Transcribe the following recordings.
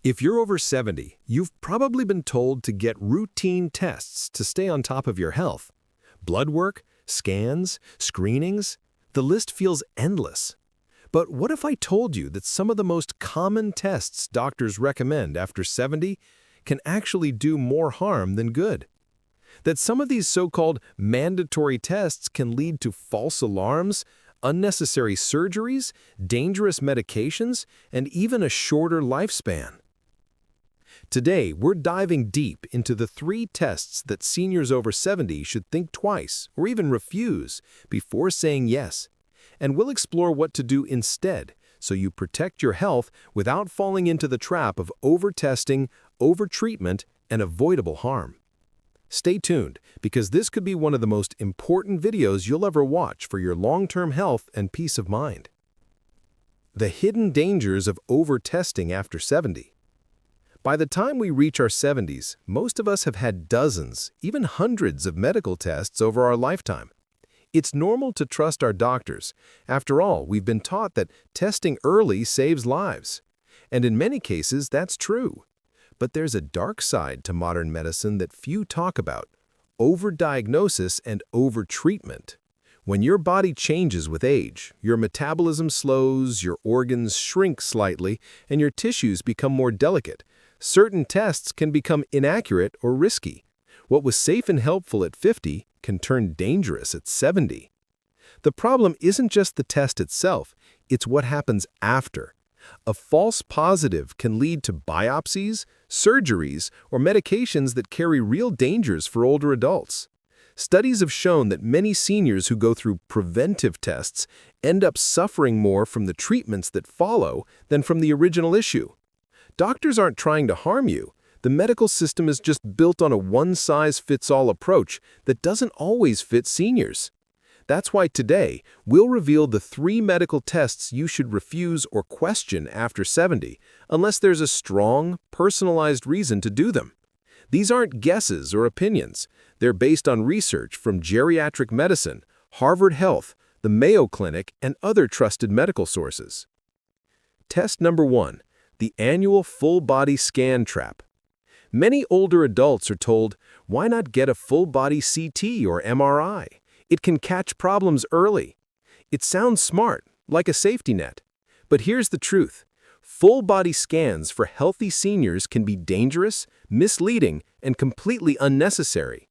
If you're over 70, you've probably been told to get routine tests to stay on top of your health. Blood work, scans, screenings, the list feels endless. But what if I told you that some of the most common tests doctors recommend after 70 can actually do more harm than good? That some of these so-called mandatory tests can lead to false alarms, unnecessary surgeries, dangerous medications, and even a shorter lifespan. Today, we're diving deep into the 3 tests that seniors over 70 should think twice or even refuse before saying yes. And we'll explore what to do instead so you protect your health without falling into the trap of overtesting, overtreatment, and avoidable harm. Stay tuned, because this could be one of the most important videos you'll ever watch for your long-term health and peace of mind. The hidden dangers of overtesting after 70. By the time we reach our 70s, most of us have had dozens, even hundreds of medical tests over our lifetime. It's normal to trust our doctors. After all, we've been taught that testing early saves lives. And in many cases, that's true. But there's a dark side to modern medicine that few talk about: overdiagnosis and overtreatment. When your body changes with age, your metabolism slows, your organs shrink slightly, and your tissues become more delicate, certain tests can become inaccurate or risky. What was safe and helpful at 50 can turn dangerous at 70. The problem isn't just the test itself, it's what happens after. A false positive can lead to biopsies, surgeries, or medications that carry real dangers for older adults. Studies have shown that many seniors who go through preventive tests end up suffering more from the treatments that follow than from the original issue. Doctors aren't trying to harm you. The medical system is just built on a one-size-fits-all approach that doesn't always fit seniors. That's why today, we'll reveal the 3 medical tests you should refuse or question after 70, unless there's a strong, personalized reason to do them. These aren't guesses or opinions. They're based on research from geriatric medicine, Harvard Health, the Mayo Clinic, and other trusted medical sources. Test number 1. The annual full-body scan trap. Many older adults are told, why not get a full-body CT or MRI? It can catch problems early. It sounds smart, like a safety net. But here's the truth. Full-body scans for healthy seniors can be dangerous, misleading, and completely unnecessary.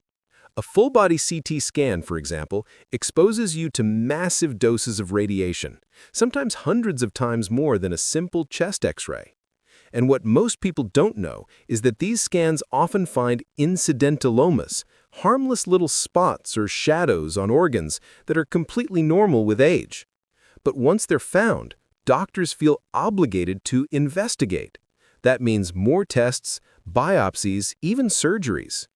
A full-body CT scan, for example, exposes you to massive doses of radiation, sometimes hundreds of times more than a simple chest X-ray. And what most people don't know is that these scans often find incidentalomas, harmless little spots or shadows on organs that are completely normal with age. But once they're found, doctors feel obligated to investigate. That means more tests, biopsies, even surgeries.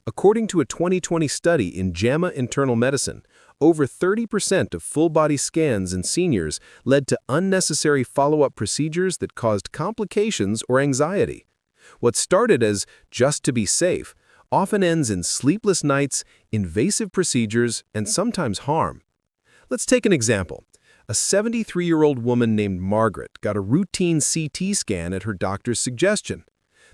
According to a 2020 study in JAMA Internal Medicine, over 30% of full-body scans in seniors led to unnecessary follow-up procedures that caused complications or anxiety. What started as just to be safe often ends in sleepless nights, invasive procedures, and sometimes harm. Let's take an example. A 73-year-old woman named Margaret got a routine CT scan at her doctor's suggestion.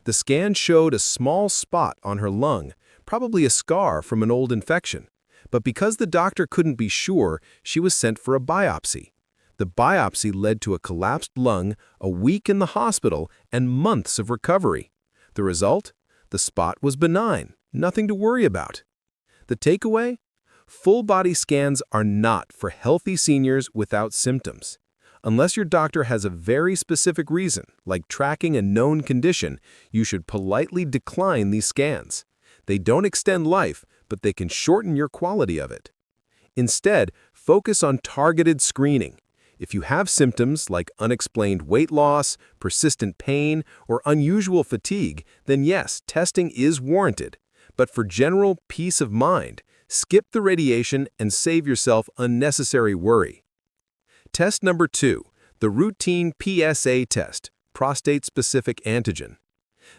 The scan showed a small spot on her lung, probably a scar from an old infection. But because the doctor couldn't be sure, she was sent for a biopsy. The biopsy led to a collapsed lung, a week in the hospital, and months of recovery. The result? The spot was benign, nothing to worry about. The takeaway? Full-body scans are not for healthy seniors without symptoms. Unless your doctor has a very specific reason, like tracking a known condition, you should politely decline these scans. They don't extend life, but they can shorten your quality of it. Instead, focus on targeted screening. If you have symptoms like unexplained weight loss, persistent pain, or unusual fatigue, then yes, testing is warranted. But for general peace of mind, skip the radiation and save yourself unnecessary worry. Test number 2, the routine PSA test, prostate-specific antigen.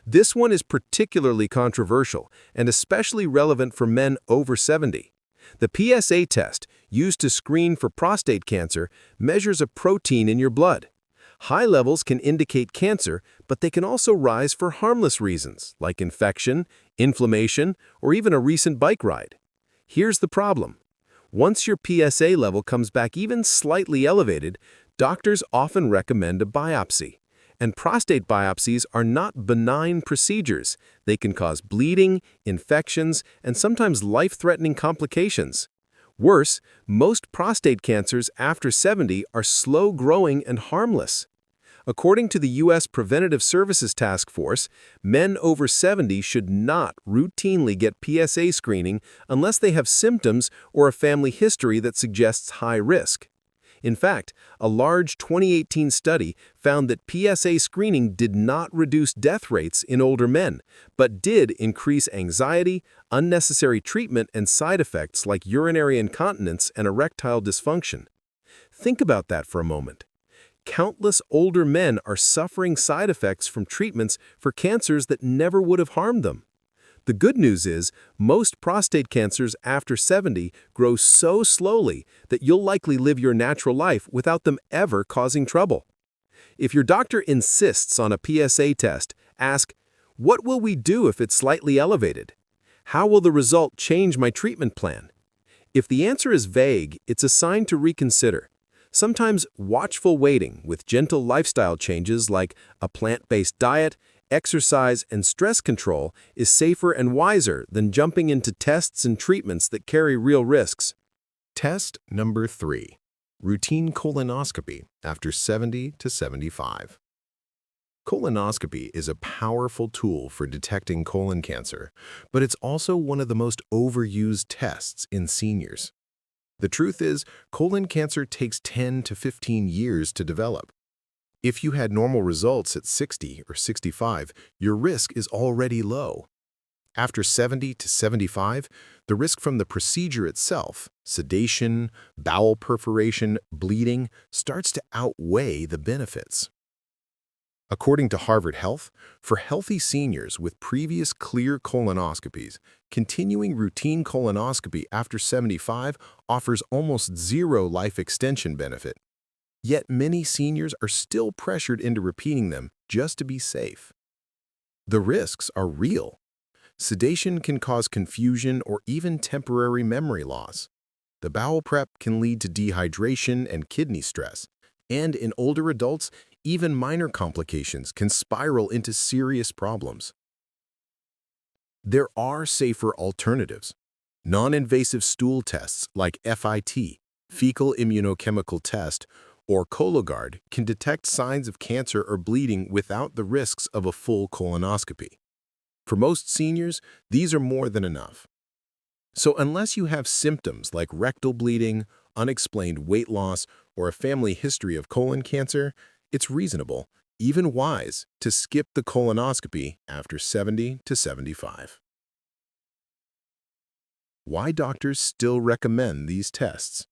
This one is particularly controversial and especially relevant for men over 70. The PSA test, used to screen for prostate cancer, measures a protein in your blood. High levels can indicate cancer, but they can also rise for harmless reasons, like infection, inflammation, or even a recent bike ride. Here's the problem. Once your PSA level comes back even slightly elevated, doctors often recommend a biopsy. And prostate biopsies are not benign procedures. They can cause bleeding, infections, and sometimes life-threatening complications. Worse, most prostate cancers after 70 are slow-growing and harmless. According to the U.S. Preventative Services Task Force, men over 70 should not routinely get PSA screening unless they have symptoms or a family history that suggests high risk. In fact, a large 2018 study found that PSA screening did not reduce death rates in older men, but did increase anxiety, unnecessary treatment, and side effects like urinary incontinence and erectile dysfunction. Think about that for a moment. Countless older men are suffering side effects from treatments for cancers that never would have harmed them. The good news is, most prostate cancers after 70 grow so slowly that you'll likely live your natural life without them ever causing trouble. If your doctor insists on a PSA test, ask, "What will we do if it's slightly elevated? How will the result change my treatment plan?" If the answer is vague, it's a sign to reconsider. Sometimes watchful waiting with gentle lifestyle changes like a plant-based diet, exercise, and stress control is safer and wiser than jumping into tests and treatments that carry real risks. Test number 3. Routine colonoscopy after 70 to 75. Colonoscopy is a powerful tool for detecting colon cancer, but it's also one of the most overused tests in seniors. The truth is, colon cancer takes 10 to 15 years to develop. If you had normal results at 60 or 65, your risk is already low. After 70 to 75, the risk from the procedure itself, sedation, bowel perforation, bleeding, starts to outweigh the benefits. According to Harvard Health, for healthy seniors with previous clear colonoscopies, continuing routine colonoscopy after 75 offers almost zero life extension benefit. Yet many seniors are still pressured into repeating them just to be safe. The risks are real. Sedation can cause confusion or even temporary memory loss. The bowel prep can lead to dehydration and kidney stress. And in older adults, even minor complications can spiral into serious problems. There are safer alternatives. Non-invasive stool tests like FIT, fecal immunochemical test, or Cologuard can detect signs of cancer or bleeding without the risks of a full colonoscopy. For most seniors, these are more than enough. So unless you have symptoms like rectal bleeding, unexplained weight loss, or a family history of colon cancer, it's reasonable, even wise, to skip the colonoscopy after 70 to 75. Why doctors still recommend these tests?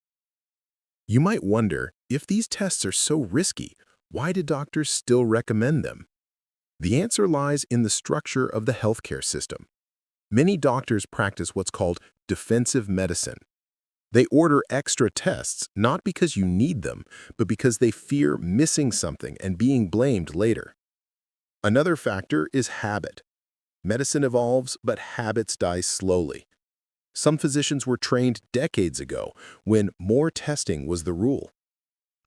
You might wonder, if these tests are so risky, why do doctors still recommend them? The answer lies in the structure of the healthcare system. Many doctors practice what's called defensive medicine. They order extra tests not because you need them, but because they fear missing something and being blamed later. Another factor is habit. Medicine evolves, but habits die slowly. Some physicians were trained decades ago when more testing was the rule.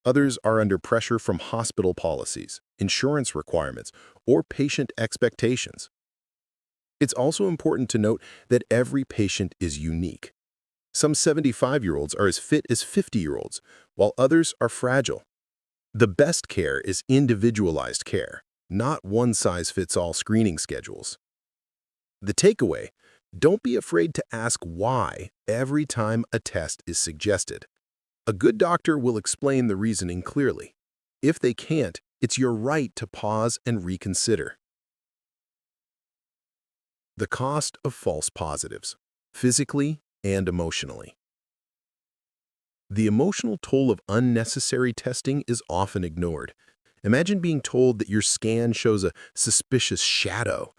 Others are under pressure from hospital policies, insurance requirements, or patient expectations. It's also important to note that every patient is unique. Some 75-year-olds are as fit as 50-year-olds, while others are fragile. The best care is individualized care, not one-size-fits-all screening schedules. The takeaway: don't be afraid to ask why every time a test is suggested. A good doctor will explain the reasoning clearly. If they can't, it's your right to pause and reconsider. The cost of false positives, physically and emotionally. The emotional toll of unnecessary testing is often ignored. Imagine being told that your scan shows a suspicious shadow.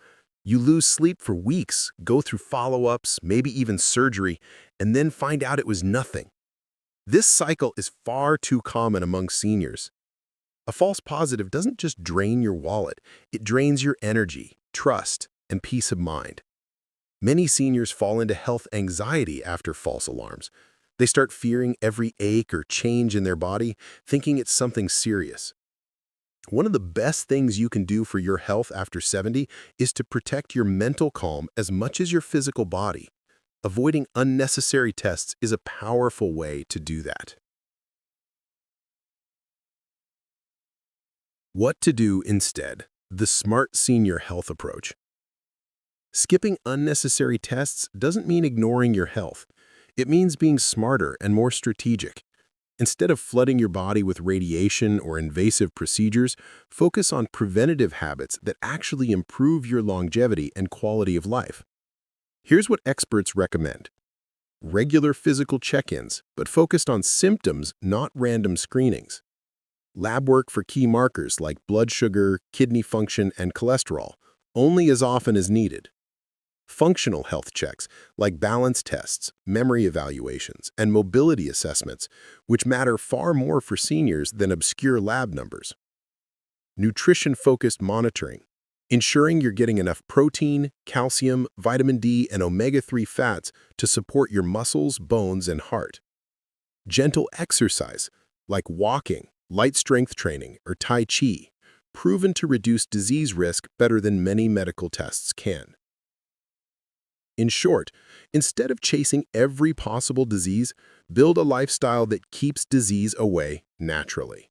You lose sleep for weeks, go through follow-ups, maybe even surgery, and then find out it was nothing. This cycle is far too common among seniors. A false positive doesn't just drain your wallet, it drains your energy, trust, and peace of mind. Many seniors fall into health anxiety after false alarms. They start fearing every ache or change in their body, thinking it's something serious. One of the best things you can do for your health after 70 is to protect your mental calm as much as your physical body. Avoiding unnecessary tests is a powerful way to do that. What to do instead? The smart senior health approach. Skipping unnecessary tests doesn't mean ignoring your health. It means being smarter and more strategic. Instead of flooding your body with radiation or invasive procedures, focus on preventative habits that actually improve your longevity and quality of life. Here's what experts recommend. Regular physical check-ins, but focused on symptoms, not random screenings. Lab work for key markers like blood sugar, kidney function, and cholesterol, only as often as needed. Functional health checks like balance tests, memory evaluations, and mobility assessments, which matter far more for seniors than obscure lab numbers. Nutrition-focused monitoring, ensuring you're getting enough protein, calcium, vitamin D, and omega-3 fats to support your muscles, bones, and heart. Gentle exercise, like walking, light strength training, or Tai Chi, proven to reduce disease risk better than many medical tests can. In short, instead of chasing every possible disease, build a lifestyle that keeps disease away naturally.